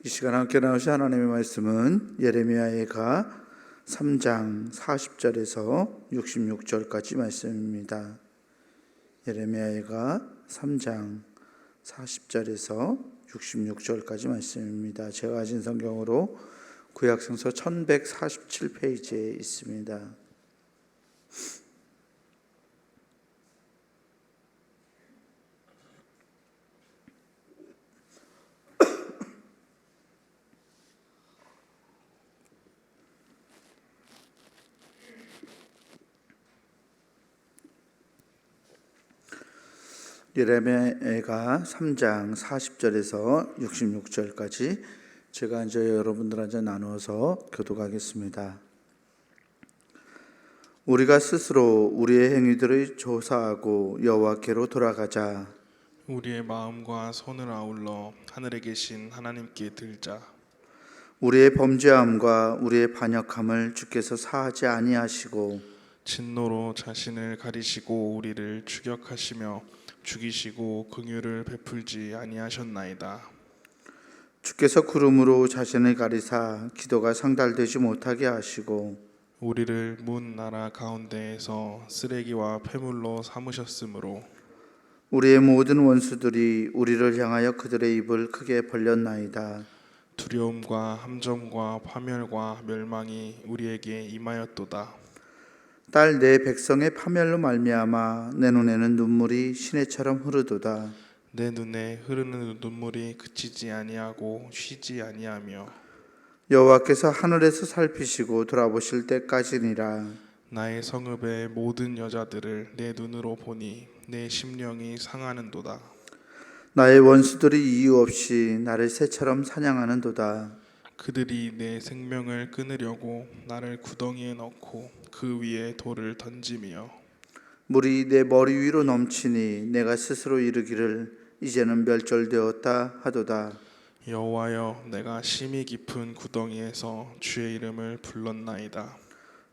이 시간 함께 나누신 하나님의 말씀은 예레미야가 3장 40절에서 66절까지 말씀입니다. 예레미야가 3장 40절에서 66절까지 말씀입니다. 제가 가진 성경으로 구약성서 1147페이지에 있습니다. 예레미야가 3장 40절에서 66절까지 제가 이제 여러분들한테 나누어서 교독하겠습니다. 우리가 스스로 우리의 행위들을 조사하고 여호와께로 돌아가자. 우리의 마음과 손을 아울러 하늘에 계신 하나님께 들자. 우리의 범죄함과 우리의 반역함을 주께서 사하지 아니하시고 진노로 자신을 가리시고 우리를 추격하시며 죽이시고 긍휼을 베풀지 아니하셨나이다. 주께서 구름으로 자신을 가리사 기도가 상달되지 못하게 하시고 우리를 문 나라 가운데에서 쓰레기와 폐물로 삼으셨으므로 우리의 모든 원수들이 우리를 향하여 그들의 입을 크게 벌렸나이다. 두려움과 함정과 파멸과 멸망이 우리에게 임하였도다. 딸 내 백성의 파멸로 말미암아 내 눈에는 눈물이 시내처럼 흐르도다. 내 눈에 흐르는 눈물이 그치지 아니하고 쉬지 아니하며 여호와께서 하늘에서 살피시고 돌아보실 때까지니라. 나의 성읍의 모든 여자들을 내 눈으로 보니 내 심령이 상하는도다. 나의 원수들이 이유 없이 나를 새처럼 사냥하는도다. 그들이 내 생명을 끊으려고 나를 구덩이에 넣고 그 위에 돌을 던지며 물이 내 머리 위로 넘치니 내가 스스로 이르기를 이제는 멸절되었다 하도다. 여호와여, 내가 심히 깊은 구덩이에서 주의 이름을 불렀나이다.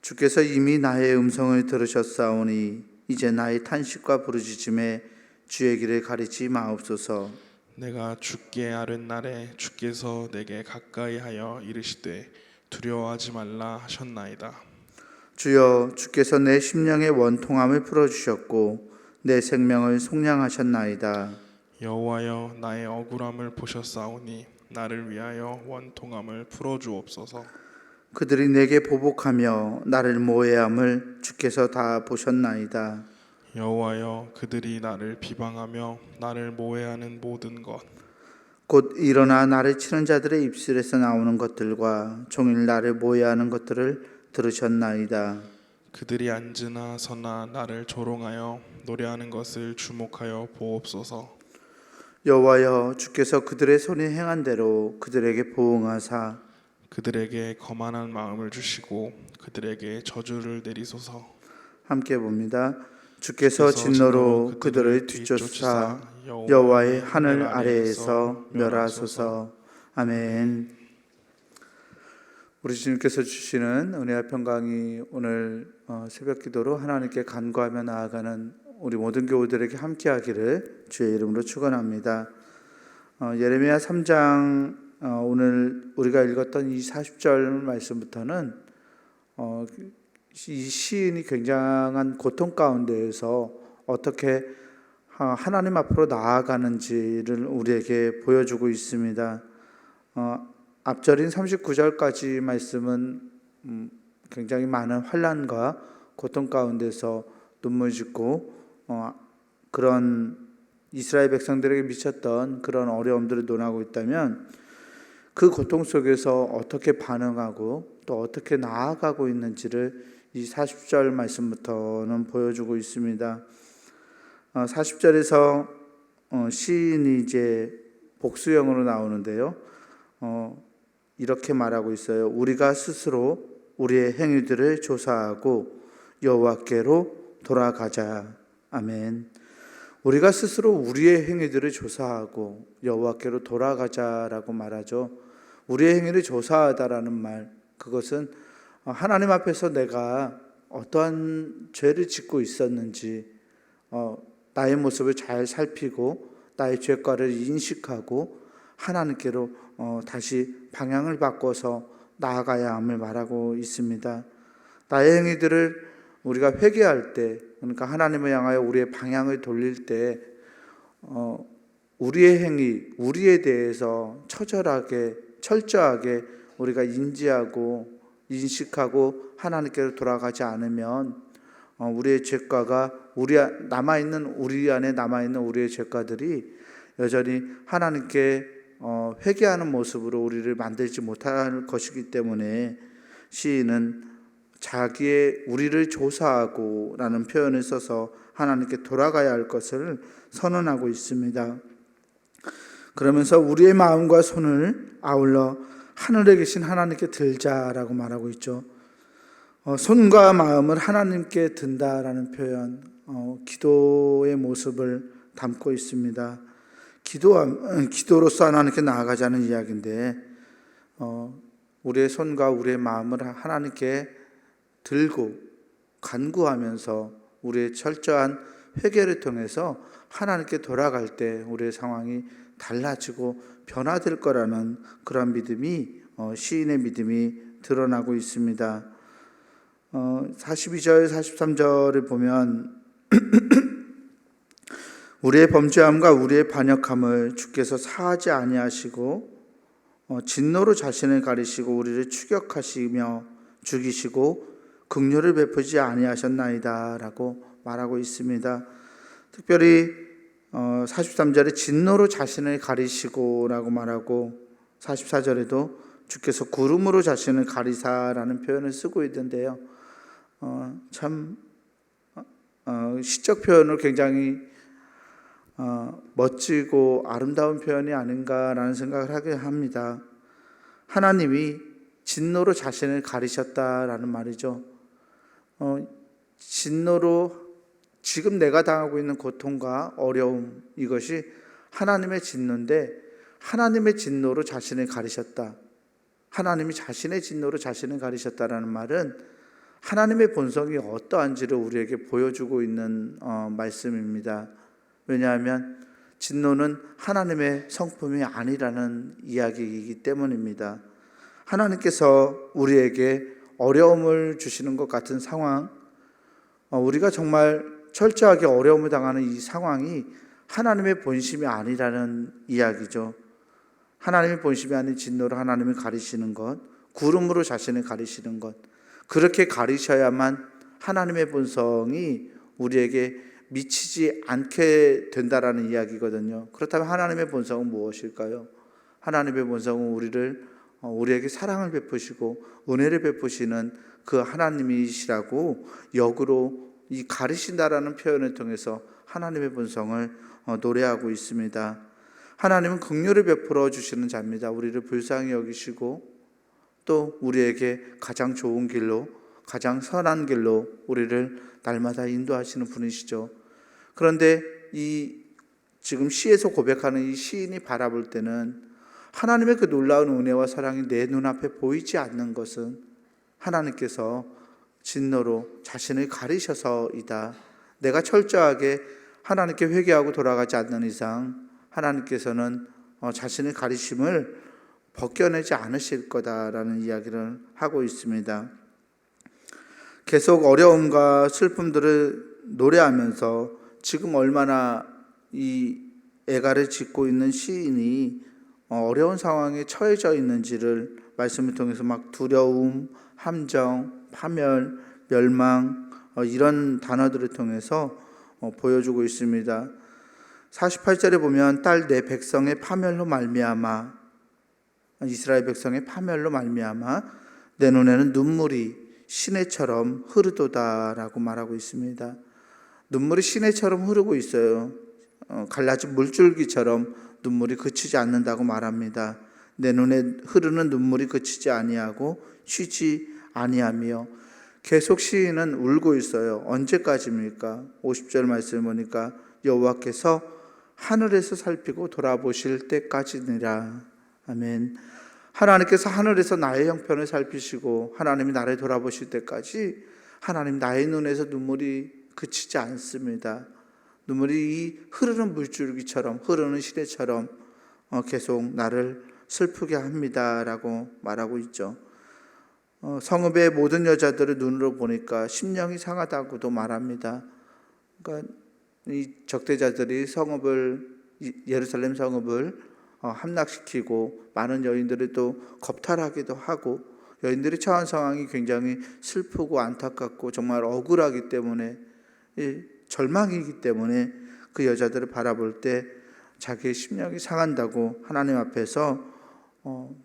주께서 이미 나의 음성을 들으셨사오니 이제 나의 탄식과 부르짖음에 주의 길을 가리지 마옵소서. 내가 죽게 아른 날에 주께서 내게 가까이 하여 이르시되 두려워하지 말라 하셨나이다. 주여, 주께서 내 심령의 원통함을 풀어주셨고 내 생명을 속량하셨나이다. 여호와여, 나의 억울함을 보셨사오니 나를 위하여 원통함을 풀어주옵소서. 그들이 내게 보복하며 나를 모해함을 주께서 다 보셨나이다. 여호와여, 그들이 나를 비방하며 나를 모해하는 모든 것 곧 일어나 나를 치는 자들의 입술에서 나오는 것들과 종일 나를 모해하는 것들을 들으셨나이다. 그들이 앉으나 서나 나를 조롱하여 노래하는 것을 주목하여 보옵소서. 여호와여, 주께서 그들의 손이 행한 대로 그들에게 보응하사 그들에게 거만한 마음을 주시고 그들에게 저주를 내리소서. 함께 봅니다. 주께서 진노로 그들을 뒤쫓아 여호와의 하늘 아래에서 멸하소서. 아멘. 우리 주님께서 주시는 은혜와 평강이 오늘 새벽 기도로 하나님께 간구하며 나아가는 우리 모든 교우들에게 함께하기를 주의 이름으로 축원합니다. 예레미야 3장 오늘 우리가 읽었던 이 40절 말씀부터는 이 시인이 굉장한 고통 가운데에서 어떻게 하나님 앞으로 나아가는지를 우리에게 보여주고 있습니다. 앞절인 39절까지 말씀은 굉장히 많은 환난과 고통 가운데서 눈물 짓고 그런 이스라엘 백성들에게 미쳤던 그런 어려움들을 논하고 있다면 그 고통 속에서 어떻게 반응하고 또 어떻게 나아가고 있는지를 이 40절 말씀부터는 보여주고 있습니다. 40절에서 시인이 이제 복수형으로 나오는데요. 이렇게 말하고 있어요. 우리가 스스로 우리의 행위들을 조사하고 여호와께로 돌아가자. 아멘. 우리가 스스로 우리의 행위들을 조사하고 여호와께로 돌아가자라고 말하죠. 우리의 행위를 조사하다라는 말, 그것은 하나님 앞에서 내가 어떠한 죄를 짓고 있었는지 나의 모습을 잘 살피고 나의 죄과를 인식하고 하나님께로 다시 방향을 바꿔서 나아가야 함을 말하고 있습니다. 나의 행위들을 우리가 회개할 때, 그러니까 하나님을 향하여 우리의 방향을 돌릴 때 우리의 행위, 우리에 대해서 처절하게, 철저하게 우리가 인지하고 인식하고 하나님께로 돌아가지 않으면 우리의 죄가가 우리 안에 남아있는 우리의 죄가들이 여전히 하나님께 회개하는 모습으로 우리를 만들지 못할 것이기 때문에 시인은 자기의 우리를 조사하고 라는 표현을 써서 하나님께 돌아가야 할 것을 선언하고 있습니다. 그러면서 우리의 마음과 손을 아울러 하늘에 계신 하나님께 들자라고 말하고 있죠. 손과 마음을 하나님께 든다라는 표현, 기도의 모습을 담고 있습니다. 기도로서 하나님께 나아가자는 이야기인데 우리의 손과 우리의 마음을 하나님께 들고 간구하면서 우리의 철저한 회개를 통해서 하나님께 돌아갈 때 우리의 상황이 달라지고 변화될 거라는 그런 믿음이 시인의 믿음이 드러나고 있습니다. 42절 43절을 보면 우리의 범죄함과 우리의 반역함을 주께서 사하지 아니하시고 진노로 자신을 가리시고 우리를 추격하시며 죽이시고 긍휼을 베푸지 아니하셨나이다 라고 말하고 있습니다. 특별히 43절에 진노로 자신을 가리시고 라고 말하고 44절에도 주께서 구름으로 자신을 가리사라는 표현을 쓰고 있는데요. 참 시적 표현으로 굉장히 멋지고 아름다운 표현이 아닌가라는 생각을 하게 합니다. 하나님이 진노로 자신을 가리셨다라는 말이죠. 진노로 지금 내가 당하고 있는 고통과 어려움, 이것이 하나님의 진노인데 하나님의 진노로 자신을 가리셨다. 하나님이 자신의 진노로 자신을 가리셨다라는 말은 하나님의 본성이 어떠한지를 우리에게 보여주고 있는 말씀입니다. 왜냐하면 진노는 하나님의 성품이 아니라는 이야기이기 때문입니다. 하나님께서 우리에게 어려움을 주시는 것 같은 상황, 우리가 정말 철저하게 어려움을 당하는 이 상황이 하나님의 본심이 아니라는 이야기죠. 하나님의 본심이 아닌 진노로 하나님을 가리시는 것, 구름으로 자신을 가리시는 것, 그렇게 가리셔야만 하나님의 본성이 우리에게 미치지 않게 된다라는 이야기거든요. 그렇다면 하나님의 본성은 무엇일까요? 하나님의 본성은 우리에게 사랑을 베푸시고 은혜를 베푸시는 그 하나님이시라고 역으로 이 가리신다라는 표현을 통해서 하나님의 본성을 노래하고 있습니다. 하나님은 긍휼을 베풀어 주시는 자입니다. 우리를 불쌍히 여기시고 또 우리에게 가장 좋은 길로, 가장 선한 길로 우리를 날마다 인도하시는 분이시죠. 그런데 지금 시에서 고백하는 이 시인이 바라볼 때는 하나님의 그 놀라운 은혜와 사랑이 내 눈앞에 보이지 않는 것은 하나님께서 진노로 자신을 가리셔서이다. 내가 철저하게 하나님께 회개하고 돌아가지 않는 이상 하나님께서는 자신의 가리심을 벗겨내지 않으실 거다라는 이야기를 하고 있습니다. 계속 어려움과 슬픔들을 노래하면서 지금 얼마나 이 애가를 짓고 있는 시인이 어려운 상황에 처해져 있는지를 말씀을 통해서 막 두려움, 함정, 파멸, 멸망 이런 단어들을 통해서 보여주고 있습니다. 48절에 보면 딸 내 백성의 파멸로 말미암아, 이스라엘 백성의 파멸로 말미암아 내 눈에는 눈물이 시내처럼 흐르도다라고 말하고 있습니다. 눈물이 시내처럼 흐르고 있어요. 갈라진 물줄기처럼 눈물이 그치지 않는다고 말합니다. 내 눈에 흐르는 눈물이 그치지 아니하고 쉬지 아니하며, 계속 시인은 울고 있어요. 언제까지입니까? 50절 말씀을 보니까 여호와께서 하늘에서 살피고 돌아보실 때까지니라. 아멘. 하나님께서 하늘에서 나의 형편을 살피시고 하나님이 나를 돌아보실 때까지 하나님 나의 눈에서 눈물이 그치지 않습니다. 눈물이 이 흐르는 물줄기처럼, 흐르는 시내처럼 계속 나를 슬프게 합니다라고 말하고 있죠. 성읍의 모든 여자들을 눈으로 보니까 심령이 상하다고도 말합니다. 그러니까 이 적대자들이 예루살렘 성읍을 함락시키고 많은 여인들을 또 겁탈하기도 하고, 여인들이 처한 상황이 굉장히 슬프고 안타깝고 정말 억울하기 때문에, 절망이기 때문에 그 여자들을 바라볼 때 자기의 심령이 상한다고 하나님 앞에서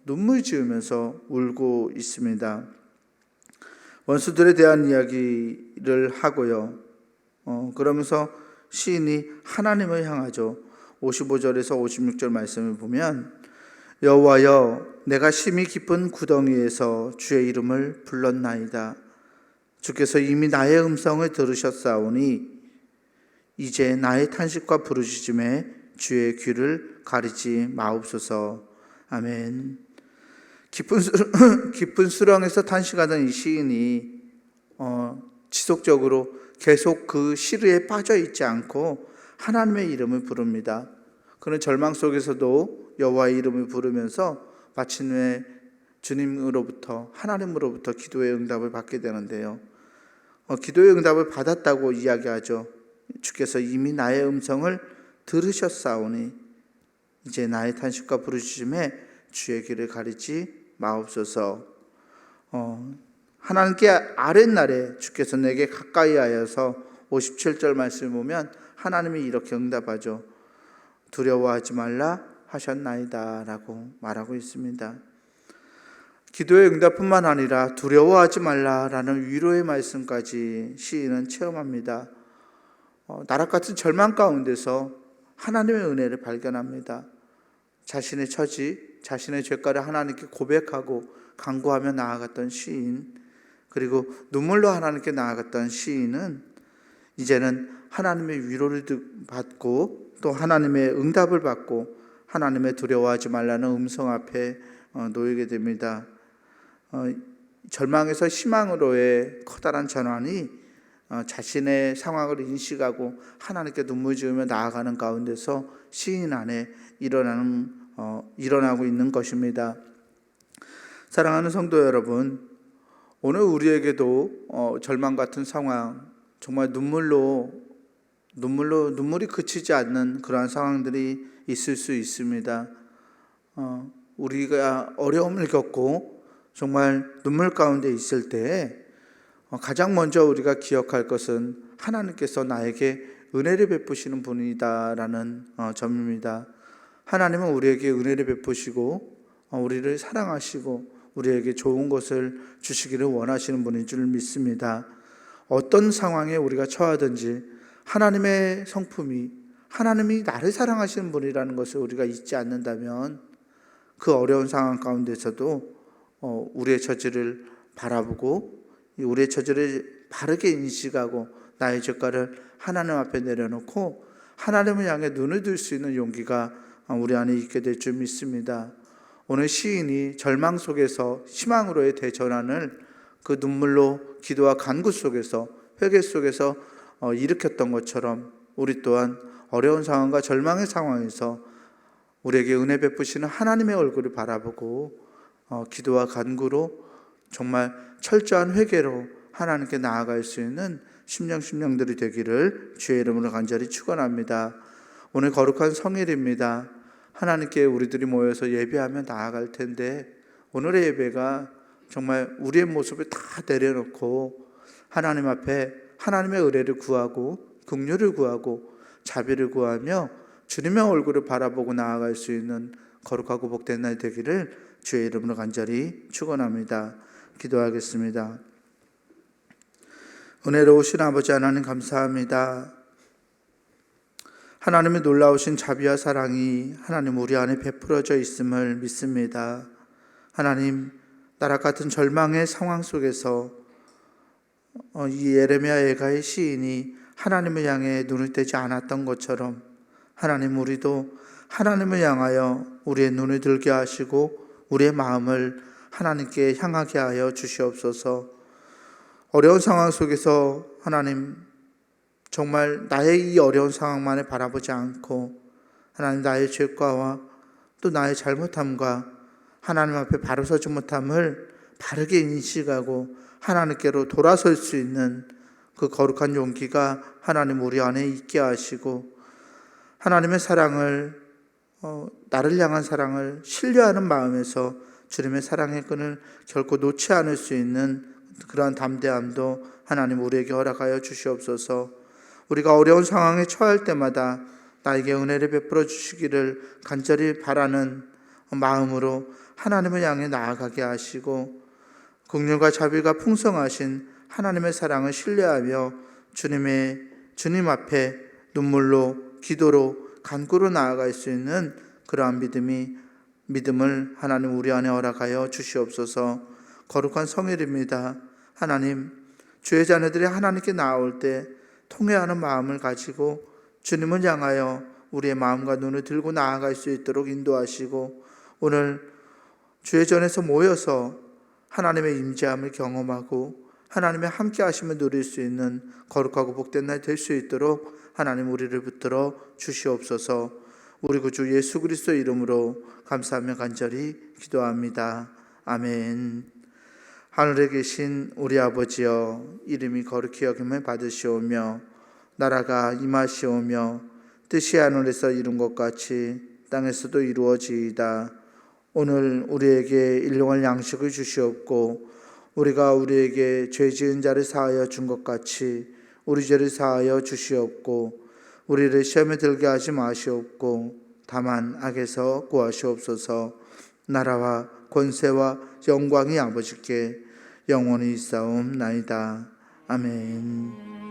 눈물 지으면서 울고 있습니다. 원수들에 대한 이야기를 하고요. 그러면서 시인이 하나님을 향하죠. 55절에서 56절 말씀을 보면, 여호와여, 내가 심히 깊은 구덩이에서 주의 이름을 불렀나이다. 주께서 이미 나의 음성을 들으셨사오니 이제 나의 탄식과 부르짖음에 주의 귀를 가리지 마옵소서. 아멘. 깊은 수렁에서 탄식하던 이 시인이 지속적으로 계속 그 시르에 빠져 있지 않고 하나님의 이름을 부릅니다. 그는 절망 속에서도 여호와의 이름을 부르면서 마침내 주님으로부터, 하나님으로부터 기도의 응답을 받게 되는데요. 기도의 응답을 받았다고 이야기하죠. 주께서 이미 나의 음성을 들으셨사오니 이제 나의 탄식과 부르짖음에 주의 귀를 가리지 마옵소서. 하나님께 아랫날에 주께서 내게 가까이 하여서 57절 말씀을 보면 하나님이 이렇게 응답하죠. 두려워하지 말라 하셨나이다 라고 말하고 있습니다. 기도의 응답뿐만 아니라 두려워하지 말라라는 위로의 말씀까지 시인은 체험합니다. 나락 같은 절망 가운데서 하나님의 은혜를 발견합니다. 자신의 처지, 자신의 죄가를 하나님께 고백하고 간구하며 나아갔던 시인, 그리고 눈물로 하나님께 나아갔던 시인은 이제는 하나님의 위로를 받고 또 하나님의 응답을 받고 하나님의 두려워하지 말라는 음성 앞에 놓이게 됩니다. 절망에서 희망으로의 커다란 전환이 자신의 상황을 인식하고 하나님께 눈물 지으며 나아가는 가운데서 시인 안에 일어나고 있는 것입니다. 사랑하는 성도 여러분, 오늘 우리에게도 절망 같은 상황, 정말 눈물이 그치지 않는 그러한 상황들이 있을 수 있습니다. 우리가 어려움을 겪고 정말 눈물 가운데 있을 때 가장 먼저 우리가 기억할 것은 하나님께서 나에게 은혜를 베푸시는 분이다라는 점입니다. 하나님은 우리에게 은혜를 베푸시고 우리를 사랑하시고 우리에게 좋은 것을 주시기를 원하시는 분인 줄 믿습니다. 어떤 상황에 우리가 처하든지 하나님의 성품이, 하나님이 나를 사랑하시는 분이라는 것을 우리가 잊지 않는다면 그 어려운 상황 가운데서도 우리의 처지를 바라보고 우리의 처지를 바르게 인식하고 나의 죄가를 하나님 앞에 내려놓고 하나님을 향해 눈을 들 수 있는 용기가 우리 안에 있게 될 줄 믿습니다. 오늘 시인이 절망 속에서 희망으로의 대전환을 그 눈물로 기도와 간구 속에서, 회개 속에서 일으켰던 것처럼 우리 또한 어려운 상황과 절망의 상황에서 우리에게 은혜 베푸시는 하나님의 얼굴을 바라보고 기도와 간구로 정말 철저한 회개로 하나님께 나아갈 수 있는 심령들이 되기를 주의 이름으로 간절히 축원합니다. 오늘 거룩한 성일입니다. 하나님께 우리들이 모여서 예배하며 나아갈 텐데 오늘의 예배가 정말 우리의 모습을 다 내려놓고 하나님 앞에 하나님의 은혜를 구하고 긍휼을 구하고 자비를 구하며 주님의 얼굴을 바라보고 나아갈 수 있는 거룩하고 복된 날 되기를 주의 이름으로 간절히 축원합니다. 기도하겠습니다. 은혜로우신 아버지 하나님 감사합니다. 하나님의 놀라우신 자비와 사랑이 하나님 우리 안에 베풀어져 있음을 믿습니다. 하나님, 나락 같은 절망의 상황 속에서 이 예레미야 예가의 시인이 하나님을 향해 눈을 떼지 않았던 것처럼 하나님, 우리도 하나님을 향하여 우리의 눈을 들게 하시고 우리의 마음을 하나님께 향하게 하여 주시옵소서. 어려운 상황 속에서 하나님, 정말 나의 이 어려운 상황만을 바라보지 않고 하나님, 나의 죄과와 또 나의 잘못함과 하나님 앞에 바로 서지 못함을 바르게 인식하고 하나님께로 돌아설 수 있는 그 거룩한 용기가 하나님 우리 안에 있게 하시고, 하나님의 사랑을 나를 향한 사랑을 신뢰하는 마음에서 주님의 사랑의 끈을 결코 놓지 않을 수 있는 그러한 담대함도 하나님 우리에게 허락하여 주시옵소서. 우리가 어려운 상황에 처할 때마다 나에게 은혜를 베풀어 주시기를 간절히 바라는 마음으로 하나님을 향해 나아가게 하시고, 긍휼과 자비가 풍성하신 하나님의 사랑을 신뢰하며 주님 앞에 눈물로, 기도로, 간구로 나아갈 수 있는 그러한 믿음을 하나님 우리 안에 허락하여 주시옵소서. 거룩한 성일입니다. 하나님, 주의 자녀들이 하나님께 나올 때 통회하는 마음을 가지고 주님을 향하여 우리의 마음과 눈을 들고 나아갈 수 있도록 인도하시고, 오늘 주의 전에서 모여서 하나님의 임재함을 경험하고 하나님의 함께 하심을 누릴 수 있는 거룩하고 복된 날 될 수 있도록 하나님 우리를 붙들어 주시옵소서. 우리 구주 예수 그리스도 이름으로 감사하며 간절히 기도합니다. 아멘. 하늘에 계신 우리 아버지여, 이름이 거룩히 여김을 받으시오며 나라가 임하시오며 뜻이 하늘에서 이룬 것 같이 땅에서도 이루어지이다. 오늘 우리에게 일용할 양식을 주시옵고, 우리가 우리에게 죄 지은 자를 사하여 준 것 같이 우리 죄를 사하여 주시옵고, 우리를 시험에 들게 하지 마시옵고 다만 악에서 구하시옵소서. 나라와 권세와 영광이 아버지께 영원히 있사옵나이다. 아멘.